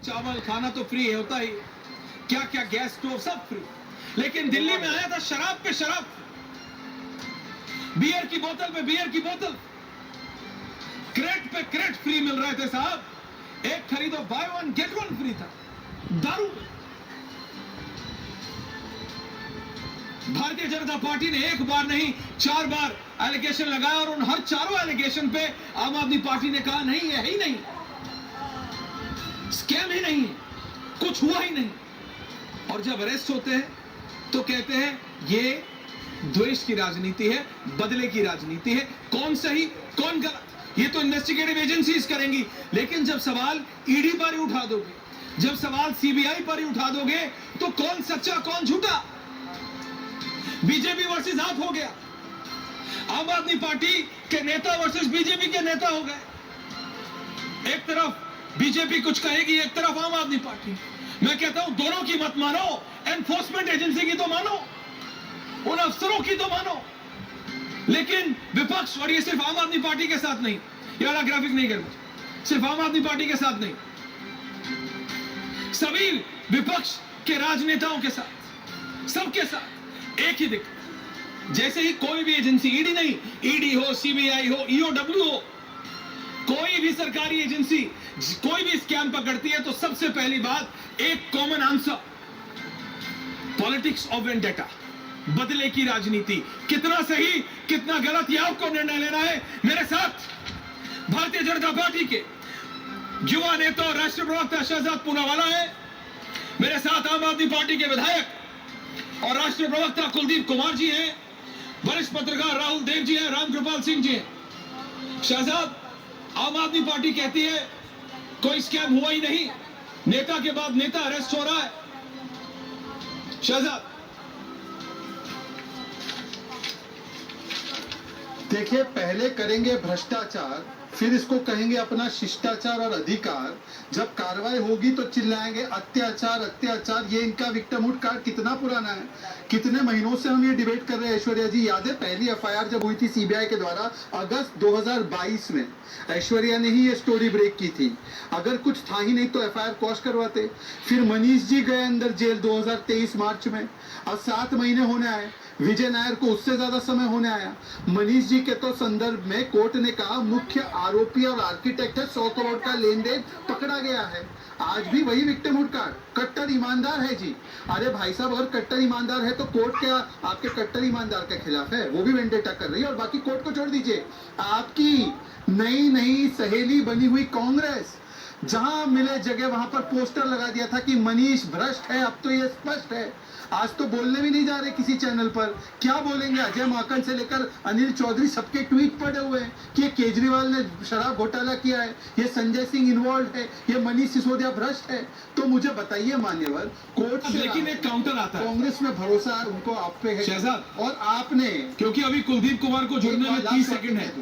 चावल खाना तो फ्री होता ही, क्या क्या गैस स्टोव सब फ्री। लेकिन दिल्ली में आया था शराब पे शराब, बियर की बोतल पे बियर की बोतल, क्रेट पे क्रेट फ्री मिल रहे थे साहब। एक खरीदो by one get one free था दारू। भारतीय जनता पार्टी ने एक बार नहीं 4 बार एलिगेशन लगाया और उन हर चारों एलिगेशन पे आम आदमी पार्टी ने कहा नहीं है ही नहीं, स्कैम ही नहीं है, कुछ हुआ ही नहीं। और जब अरेस्ट होते हैं तो कहते हैं ये द्वेष की राजनीति है, बदले की राजनीति है, कौन सही कौन गलत ये तो इन्वेस्टिगेटिव एजेंसीज करेंगी। लेकिन जब सवाल ईडी पर ही उठा दोगे, जब सवाल सीबीआई पर ही उठा दोगे तो कौन सच्चा कौन झूठा। बीजेपी वर्सेस आप हो गया, आम आदमी पार्टी के नेता वर्सेस बीजेपी के नेता हो गए। एक तरफ बीजेपी कुछ कहेगी, एक तरफ आम आदमी पार्टी। मैं कहता हूं दोनों की मत मानो, एनफोर्समेंट एजेंसी की तो मानो, उन अफसरों की तो मानो, लेकिन विपक्ष, और ये सिर्फ आम आदमी पार्टी के साथ नहीं, ये वाला ग्राफिक नहीं करना, सिर्फ आम आदमी पार्टी के साथ नहीं, सभी विपक्ष के राजनेताओं के साथ, सबके साथ एक ही दिक्कत। जैसे ही कोई भी एजेंसी, ईडी नहीं, ईडी हो, सीबीआई हो, ईओडब्ल्यू हो, कोई भी सरकारी एजेंसी कोई भी स्कैम पकड़ती है तो सबसे पहली बात एक common answer, politics of vendetta, बदले की राजनीति। कितना सही कितना गलत ये आपको निर्णय लेना है। मेरे साथ भारतीय जनता पार्टी के युवा नेता और राष्ट्रीय प्रवक्ता शहजाद पूनावाला है, मेरे साथ आम आदमी पार्टी के विधायक और राष्ट्रीय प्रवक्ता कुलदीप कुमार जी हैं, वरिष्ठ पत्रकार राहुल देव जी हैं, रामकृपाल सिंह जी हैं। शहजाद, आम आदमी पार्टी कहती है कोई स्कैम हुआ ही नहीं, नेता के बाद नेता अरेस्ट हो रहा है। शहजाद, देखिए, पहले करेंगे भ्रष्टाचार, फिर इसको कहेंगे अपना शिष्टाचार और अधिकार। जब कार्रवाई होगी तो चिल्लाएंगे अत्याचार अत्याचार। ये इनका विक्टिमहुड कार्ड कितना पुराना है, कितने महीनों से हम ये डिबेट कर रहे हैं। ऐश्वर्या जी, याद है पहली एफआईआर जब हुई थी सीबीआई के द्वारा अगस्त 2022 में, ऐश्वर्या ने ही ये स्टोरी ब्रेक की थी। अगर कुछ था ही नहीं तो एफआईआर क्वॉश करवाते। फिर मनीष जी गए अंदर जेल 2023 मार्च में, अब 7 महीने होने आए। विजय नायर को उससे ज्यादा समय होने आया। मनीष जी के तो संदर्भ में कोर्ट ने कहा मुख्य आरोपी और आर्किटेक्ट है, 100 करोड़ का लेन देन पकड़ा गया है। आज भी वही विक्टिमहुड कार्ड, कट्टर ईमानदार है जी। अरे भाई साहब, अगर कट्टर ईमानदार है तो कोर्ट क्या आपके कट्टर ईमानदार के खिलाफ है? वो भी वेंडेटा कर रही है। और बाकी कोर्ट को छोड़ दीजिए, आपकी नई नई सहेली बनी हुई कांग्रेस, जहां मिले जगह वहां पर पोस्टर लगा दिया था कि मनीष भ्रष्ट है। अब तो ये स्पष्ट है, आज तो बोलने भी नहीं जा रहे किसी चैनल पर। क्या बोलेंगे? अजय माकन से लेकर अनिल चौधरी सबके ट्वीट पड़े हुए हैं कि ये केजरीवाल ने शराब घोटाला किया है, ये संजय सिंह इन्वॉल्व है, ये मनीष सिसोदिया भ्रष्ट है। तो मुझे बताइए मान्यवर, कोर्ट से लेकिन एक काउंटर आता है, कांग्रेस में भरोसा उनको आप पे है शहजाद, और आपने, क्योंकि अभी कुलदीप कुमार को जुड़ने में 30 सेकंड है।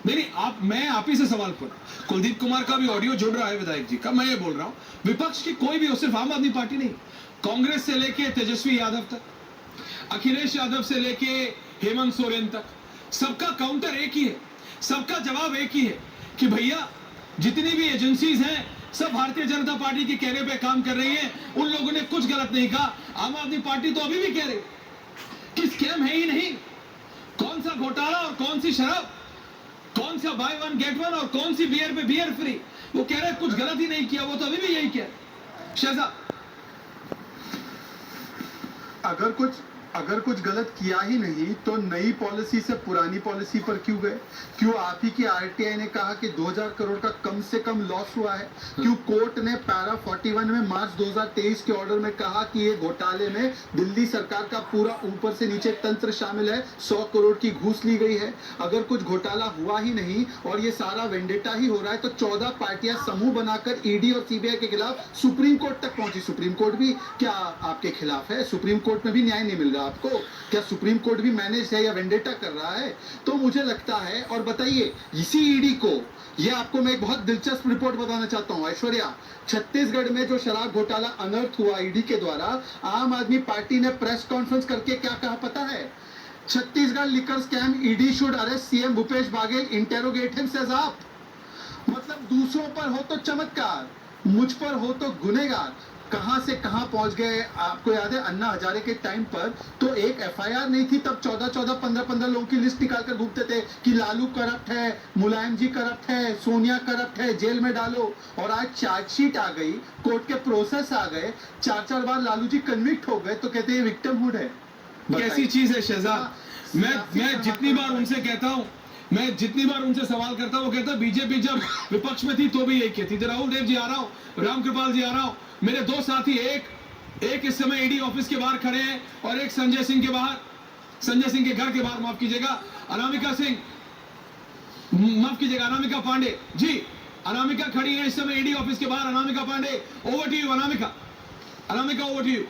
नहीं, मैं आप ही से सवाल पूछ, कुलदीप कुमार का भी ऑडियो जुड़ रहा है विधायक जी का। मैं ये बोल रहा हूँ विपक्ष की कोई भी हो, सिर्फ आम आदमी पार्टी नहीं, कांग्रेस से लेके तेजस्वी यादव तक, अखिलेश यादव से लेके हेमंत सोरेन तक, सबका काउंटर एक ही है, सबका जवाब एक ही है कि भैया जितनी भी एजेंसीज हैं सब भारतीय जनता पार्टी के कहने पे काम कर रही हैं, उन लोगों ने कुछ गलत नहीं कहा। आम आदमी पार्टी तो अभी भी कह रही कि स्कैम है ही नहीं, कौन सा घोटाला और कौन सी शराब, कौन सा बाय वन गेट वन और कौन सी बियर पे बियर फ्री। वो कह रहे कुछ गलत ही नहीं किया, वो तो अभी भी यही कह। शहजाद, अगर कुछ गलत किया ही नहीं तो नई पॉलिसी से पुरानी पॉलिसी पर क्यों गए? क्यों आप ही की आरटीआई ने कहा कि 2000 करोड़ का कम से कम लॉस हुआ है? क्यों कोर्ट ने पैरा 41 में मार्च 2023 के ऑर्डर में कहा कि ये घोटाले में दिल्ली सरकार का पूरा ऊपर से नीचे तंत्र शामिल है, 100 करोड़ की घूस ली गई है? अगर कुछ घोटाला हुआ ही नहीं और ये सारा वेंडेटा ही हो रहा है तो 14 पार्टियां समूह बनाकर ईडी और सीबीआई के खिलाफ सुप्रीम कोर्ट तक पहुंची। सुप्रीम कोर्ट भी क्या आपके खिलाफ है? सुप्रीम कोर्ट में भी न्याय नहीं मिल रहा आपको? क्या सुप्रीम कोर्ट भी मैनेज है या वेंडेटा कर रहा है? तो मुझे लगता है, और बताइए इसी ईडी को, ये आपको मैं एक बहुत दिलचस्प रिपोर्ट बताना चाहता हूं ऐश्वर्या, छत्तीसगढ़ में जो शराब घोटाला अनर्थ हुआ ईडी के द्वारा, आम आदमी पार्टी ने प्रेस कॉन्फ्रेंस करके क्या कहा पता है? Chhattisgarh liquor scam, ED should arrest CM Bhupesh Baghel, interrogate him says आप। मतलब दूसरों पर हो तो चमत्कार, मुझ पर हो तो गुनेगार कहां से कहां पहुंच गए। आपको याद है अन्ना हजारे के टाइम पर तो एक एफआईआर नहीं थी, तब 14-14, 15-15 लोगों की लिस्ट निकाल कर घूमते थे कि लालू करप्ट है, मुलायम जी करप्ट है, सोनिया करप्ट है, जेल में डालो। और आज चार्जशीट आ गई, कोर्ट के प्रोसेस आ गए, 4-4 बार लालू जी कन्विक्ट हो गए, तो कहते हैं विक्टिमहुड है। कैसी चीज है शहजाद। हाँ, मैं जितनी बार उनसे कहता हूं, मैं जितनी बार उनसे सवाल करता हूं, वो कहता है बीजेपी जब विपक्ष में थी तो भी यही कहती थी। राहुल देव जी आ रहा हूं, रामकृपाल जी आ रहा हूं, मेरे दो साथी एक इस समय ईडी ऑफिस के बाहर खड़े हैं और एक संजय सिंह के घर के बाहर, माफ कीजिएगा, अनामिका पांडे जी, अनामिका खड़ी है इस समय ईडी ऑफिस के बाहर। Anamika Pandey, over to you. Anamika, over to you.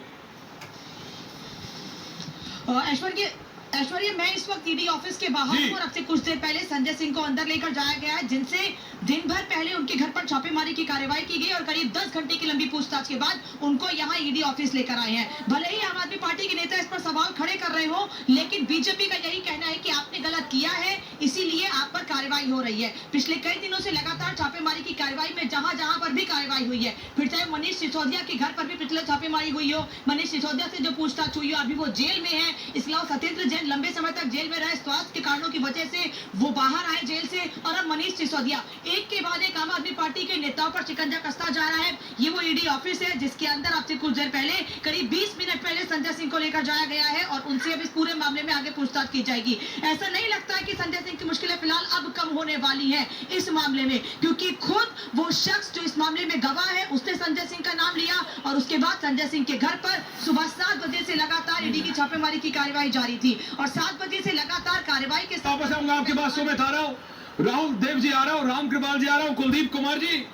Aishwarya, मैं इस वक्त ईडी ऑफिस के बाहर हूं और अब से कुछ देर पहले संजय सिंह को अंदर लेकर जाया गया है, जिनसे दिन भर पहले उनके घर पर छापेमारी की कार्रवाई की गई और करीब 10 घंटे की लंबी पूछताछ के बाद उनको यहां ईडी ऑफिस लेकर आए हैं। भले ही आम आदमी पार्टी के नेता इस पर सवाल खड़े कर रहे हो, लेकिन बीजेपी का यही कहना है कि आपने गलत किया है, इसीलिए आप पर कार्रवाई हो रही है। पिछले कई दिनों से लगातार छापेमारी की कार्रवाई में जहां जहां पर भी कार्रवाई हुई है, फिर चाहे मनीष सिसोदिया के घर पर भी पिछले छापेमारी हुई हो, मनीष सिसोदिया से जो पूछताछ हुई हो, अभी वो जेल में है। इसके अलावा सत्येंद्र जैन लंबे समय तक जेल में रहे, स्वास्थ्य के कारणों की वजह से वो बाहर आए जेल से, और अब मनीष सिसोदिया, एक के बाद एक आम आदमी पार्टी के नेताओं पर शिकंजा कसता जा रहा है। ये वो ईडी ऑफिस है जिसके अंदर अब से कुछ देर पहले, करीब 20 मिनट पहले संजय सिंह को लेकर जाया गया है और उनसे अब इस पूरे मामले में आगे पूछताछ की जाएगी। ऐसा नहीं लगता है कि संजय सिंह की मुश्किलें फिलहाल अब कम होने वाली है इस मामले में, क्योंकि खुद वो शख्स जो इस मामले में गवाह है, उसने संजय सिंह का नाम लिया और उसके बाद संजय सिंह के घर पर सुबह 7 बजे से लगातार ईडी की छापेमारी की कार्रवाई जारी थी और 7 बजे से लगातार कार्रवाई के वापस आऊंगा आपके पास। में आ रहा हूं, राहुल देव जी आ रहा हूं, रामकृपाल जी आ रहा हूं, कुलदीप कुमार जी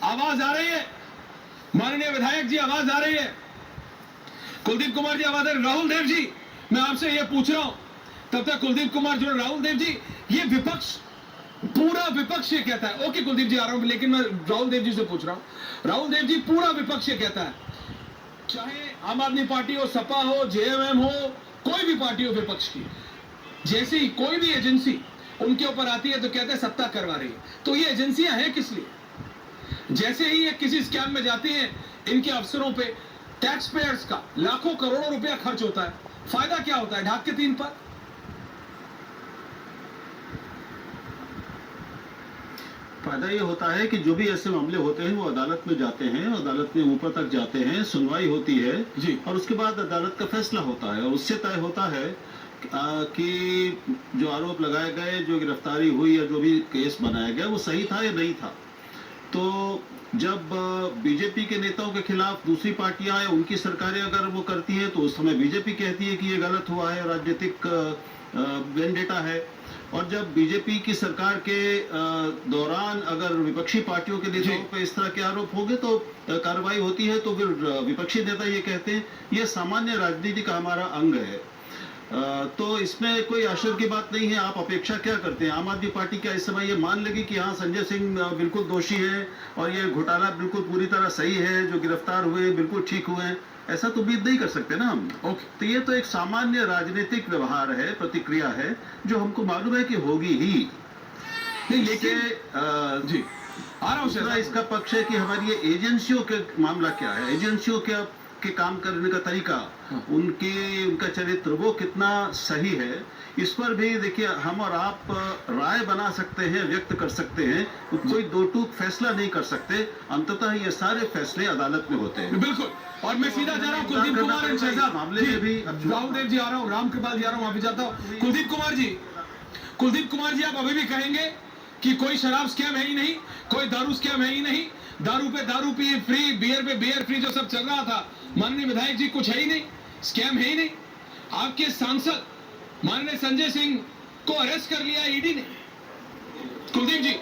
आवाज आ रही है, माननीय विधायक जी आवाज आ रही है, कुलदीप कुमार जी आवाज आ रही है। राहुल देव जी, मैं आपसे ये पूछ रहा हूं, तब तक कुलदीप कुमार जुड़े। राहुल देव जी, ये विपक्ष, पूरा विपक्ष ये कहता है, ओके कुलदीप जी आ रहा हूं, लेकिन मैं राहुल देव जी से पूछ रहा हूं। राहुल देव जी, पूरा विपक्ष ये कहता है, चाहे आम आदमी पार्टी हो, सपा हो, जेएमएम हो, कोई भी पार्टी हो विपक्ष की, जैसे ही कोई भी एजेंसी उनके ऊपर आती है तो कहते हैं सत्ता करवा रही है। तो ये एजेंसियां हैं किस लिए? जैसे ही ये किसी स्कैम में जाती हैं, इनके अफसरों पे टैक्स पेयर्स का लाखों करोड़ों रुपया खर्च होता है, फायदा क्या होता है? ढाक के 3 पर। फायदा ये होता है कि जो भी ऐसे मामले होते हैं वो अदालत में जाते हैं, अदालत में ऊपर तक जाते हैं, सुनवाई होती है जी। और उसके बाद अदालत का फैसला होता है और उससे तय होता है कि जो आरोप लगाए गए, जो गिरफ्तारी हुई या जो भी केस बनाया गया वो सही था या नहीं था। तो जब बीजेपी के नेताओं के खिलाफ दूसरी पार्टियां या उनकी सरकारें अगर वो करती हैं तो उस समय बीजेपी कहती है कि ये गलत हुआ है, राजनीतिक वेंडेटा है। और जब बीजेपी की सरकार के दौरान अगर विपक्षी पार्टियों के नेताओं पर इस तरह के आरोप होंगे तो कार्रवाई होती है, तो फिर विपक्षी नेता ये कहते हैं ये सामान्य राजनीति का हमारा अंग है। तो इसमें कोई आश्चर्य की बात नहीं है। आप अपेक्षा क्या करते हैं? आम आदमी पार्टी क्या इस समय ये मान लेगी कि हाँ संजय सिंह बिल्कुल दोषी है और ये घोटाला बिल्कुल पूरी तरह सही है, जो गिरफ्तार हुए बिल्कुल ठीक हुए हैं? ऐसा तो उम्मीद नहीं कर सकते ना हम। तो ये तो एक सामान्य राजनीतिक व्यवहार है, प्रतिक्रिया है, जो हमको मालूम है कि होगी ही। नहीं, लेकिन जी आ रहा हूँ। इसका पक्ष है कि हमारी ये एजेंसियों के मामला क्या है, एजेंसियों के काम करने का तरीका, उनका चरित्र वो कितना सही है, इस पर भी देखिए हम और आप राय बना सकते हैं, व्यक्त कर सकते हैं, कोई दो टूक फैसला नहीं कर सकते। अंततः ये सारे फैसले अदालत में होते हैं। बिल्कुल। और मैं सीधा जा रहा हूँ कुलदीप कुमार शहजाद मामले में भी। राहुल देव जी आ रहा हूँ, रामकृपाल जी आ रहा हूँ, वहां भी जाता हूँ। कुलदीप कुमार जी, आप अभी भी कहेंगे कि कोई शराब स्कैम है ही नहीं, कोई दारू स्कैम है ही नहीं, दारू पे दारू पी फ्री, बियर पे बियर फ्री जो सब चल रहा था, माननीय विधायक जी, कुछ है ही नहीं, स्कैम है ही नहीं। आपके सांसद माननीय संजय सिंह को अरेस्ट कर लिया ईडी ने। कुलदीप जी।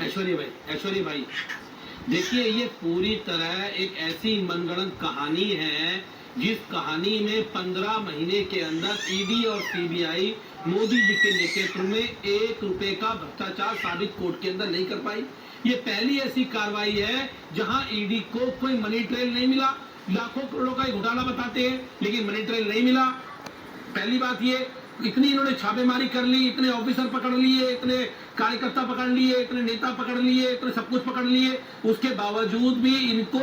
ऐश्वर्य भाई देखिए, ये पूरी तरह एक ऐसी मनगढ़ंत कहानी है जिस कहानी में 15 महीने के अंदर ईडी और सीबीआई मोदी जी के नेतृत्व में 1 रुपए का भ्रष्टाचार साबित कोर्ट के अंदर नहीं कर पाई। ये पहली ऐसी कार्रवाई है जहां ईडी को कोई मनी ट्रेल नहीं मिला। लाखों करोड़ों का घोटाला बताते हैं लेकिन मनी ट्रेल नहीं मिला। पहली बात ये, इतनी इन्होंने छापेमारी कर ली, इतने ऑफिसर पकड़ लिए, इतने कार्यकर्ता पकड़ लिए, इतने नेता पकड़ लिए, इतने सब कुछ पकड़ लिए, उसके बावजूद भी इनको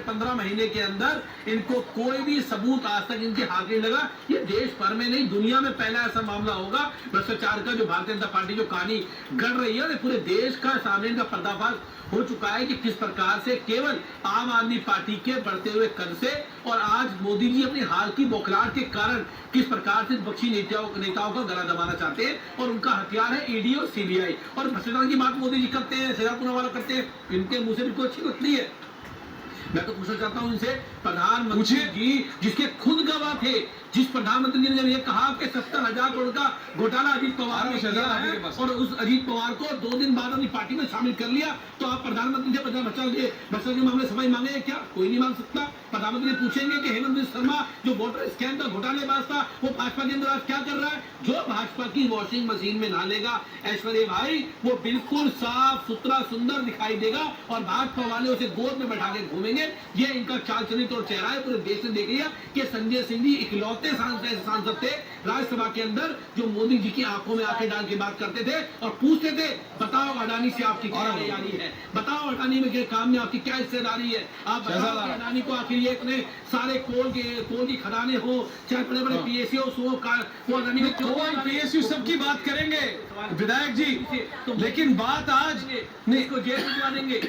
15 महीने के अंदर इनको कोई भी सबूत आज तक इनके हाथ नहीं लगा। ये देश भर में नहीं, दुनिया में पहला ऐसा मामला होगा भ्रष्टाचार का जो भारतीय जनता पार्टी जो कहानी गढ़ रही है, पूरे देश का सामने इनका पर्दाफाश हो चुका है कि किस प्रकार से केवल आम आदमी पार्टी के बढ़ते हुए कर से और आज मोदी जी अपनी हाल की बौखलाहट के कारण किस प्रकार से विपक्षी नेताओं का गला दबाना चाहते हैं, और उनका हथियार है ईडी और सीबीआई। और भ्रष्टाचार की बात मोदी जी करते हैं, सजा पुनावाला करते हैं, इनके मुंह से भी कोई अच्छी लगती है। मैं तो पूछना चाहता हूं इनसे, प्रधानमंत्री जी जिसके खुद गवाह थे, जिस प्रधानमंत्री जी ने जब ये कहा कि 70,000 करोड़ का घोटाला अजीत पवार ने किया है और उस अजीत पवार को 2 दिन बाद अपनी पार्टी में शामिल कर लिया, तो आप प्रधानमंत्री से भ्रष्टाचार के मामले सफाई मांगे क्या? कोई नहीं मांग सकता। प्रधानमंत्री पूछेंगे कि हेमंत बिस्वा शर्मा जो वोटर स्कैम का घोटालेबाज था, वो भाजपा के अंदर आज क्या कर रहा है? जो भाजपा की वॉशिंग मशीन में नहालेगा ऐश्वर्या भाई, वो बिल्कुल साफ सुथरा सुंदर दिखाई देगा और भाजपा वाले उसे गोद में बैठा के घूमेंगे। ये इनका चाल चलित और चेहरा है। पूरे देश ने देख लिया कि संजय सिंह जी इकलौते सांसद थे राज्यसभा के अंदर जो मोदी जी की आंखों में आंखें डाल के बात करते थे और पूछते थे, बताओ अडानी से आपकी क्या तैयारी है, बताओ अडानी में के काम में आपकी क्या हिस्सेदारी है, आप बताओ कि अडानी को आखिर ये इतने सारे कोल की खदानें हो, चाहे बड़े बड़े पीएसयू हो, वो अडानी में पीएसयू सबकी बात करेंगे विधायक जी, लेकिन बात आज नहीं को जेल भिजवा देंगे।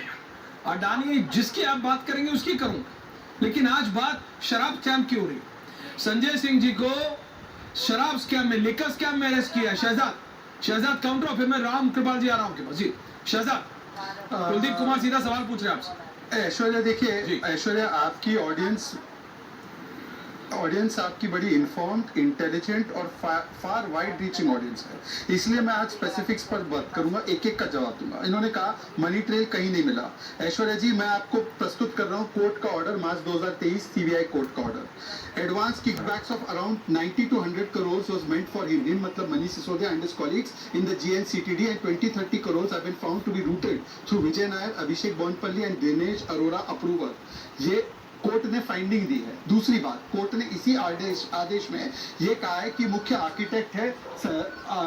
अडानी जिसकी आप बात करेंगे उसकी करूं, लेकिन आज बात शराब स्कैम की हो रही। संजय सिंह जी को शराब स्कैम में, लिकर स्कैम में अरेस्ट किया। शहजाद काउंटर ऑफिस में राम कृपाल जी आ रहा हूं आपके पास। जी शहजाद, कुलदीप कुमार सीधा सवाल पूछ रहे हैं आपसे। ऐश्वर्या, देखिए ऐश्वर्या, आपकी ऑडियंस आपकी बड़ी इन्फॉर्म्ड, इंटेलिजेंट और फार वाइड रीचिंग ऑडियंस है, इसलिए मैं आज स्पेसिफिक्स पर बात करूंगा, एक एक का जवाब दूंगा। इन्होंने कहा मनी ट्रेल कहीं नहीं मिला। ऐश्वर्या जी, मैं आपको प्रस्तुत कर रहा हूं कोर्ट का ऑर्डर, मार्च 2023 सीबीआई कोर्ट का order. Advance kickbacks of around 90 to 100 crores was meant for him, मतलब Manish Sisodia and his colleagues in the GNCTD, and 20-30 crores have been found to be routed through Vijay Nair, Abhishek Bonpalli and Dinesh Arora approval। ये court ने finding दी है। दूसरी बात, court ने इसी आदेश में ये कहा है कि मुख्य आर्किटेक्ट है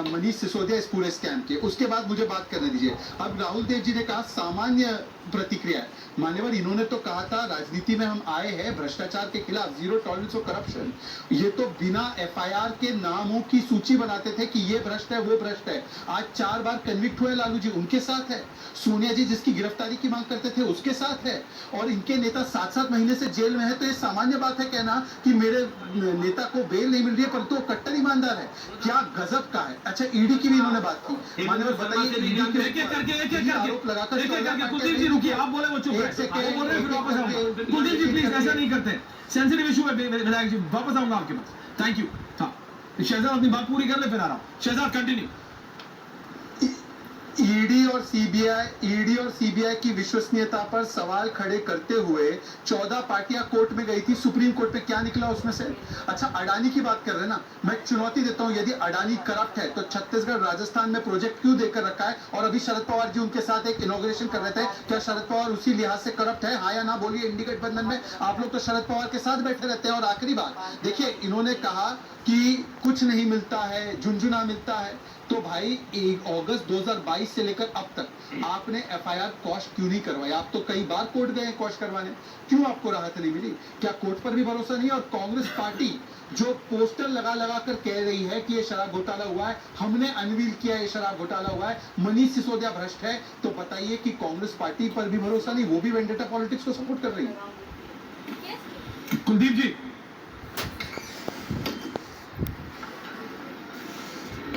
मनीष सिसोदिया इस पूरे स्कैम के। उसके बाद मुझे बात करने दीजिए। अब राहुल देव जी ने कहा सामान्य प्रतिक्रिया है। मान्यवर, इन्होंने तो कहा था राजनीति में हम आए हैं भ्रष्टाचार के खिलाफ, जीरो टॉलरेंस ऑफ करप्शन। ये तो बिना एफआईआर के नामों की सूची बनाते थे कि ये भ्रष्ट है, वो भ्रष्ट है। आज 4 बार कन्विक्ट हुए लालू जी, उनके साथ है। सोनिया जी जिसकी गिरफ्तारी की मांग करते थे उसके साथ है, और इनके नेता 7-7 महीने से जेल में है। तो ये सामान्य बात है कहना कि मेरे नेता को बेल नहीं मिल रही है, परंतु वो कट्टर ईमानदार है। क्या गजब का है। अच्छा, ईडी की भी इन्होंने बात की। मान्यवर, बताइए आरोप लगाकर रुकिए, आप बोले वो चुप है, वो बोल रहे हैं, फिर वापस आऊंगा। कुलदीप जी प्लीज ऐसा नहीं करते, सेंसिटिव इशू है विधायक जी, वापस आऊंगा आपके पास। Thank you. हाँ शहजाद अपनी बात पूरी कर ले, फिर आ रहा हूं। शहजाद कंटिन्यू। ईडी और सीबीआई की विश्वसनीयता पर सवाल खड़े करते हुए 14 पार्टियां कोर्ट में गई थी। सुप्रीम कोर्ट में क्या निकला उसमें से? अच्छा, अडानी की बात कर रहे हैं ना, मैं चुनौती देता हूं, यदि अडानी करप्ट है तो छत्तीसगढ़ राजस्थान में प्रोजेक्ट क्यों देकर रखा है? और अभी शरद पवार जी उनके साथ एक इनॉग्रेशन कर रहे थे, क्या शरद पवार उसी लिहाज से करप्ट है? हाँ या ना बोलिए। इंडी गठबंधन में आप लोग तो शरद पवार के साथ बैठे रहते हैं। और आखिरी बात देखिए, इन्होंने कहा कि कुछ नहीं मिलता है, झुंझुना मिलता है। तो भाई 1 अगस्त 2022 से लेकर अब तक आपने एफआईआर क्वॉश क्यों नहीं करवाई? आप तो कई बार कोर्ट गए हैं क्वॉश करवाने, क्यों आपको राहत नहीं मिली? क्या कोर्ट पर भी भरोसा नहीं? और कांग्रेस पार्टी जो पोस्टर लगा कर कह रही है कि ये शराब घोटाला हुआ है, हमने अनवील किया, ये शराब घोटाला हुआ है, मनीष सिसोदिया भ्रष्ट है, तो बताइए कि कांग्रेस पार्टी पर भी भरोसा नहीं? वो भी वेंडेटा पॉलिटिक्स को सपोर्ट कर रही है। कुलदीप जी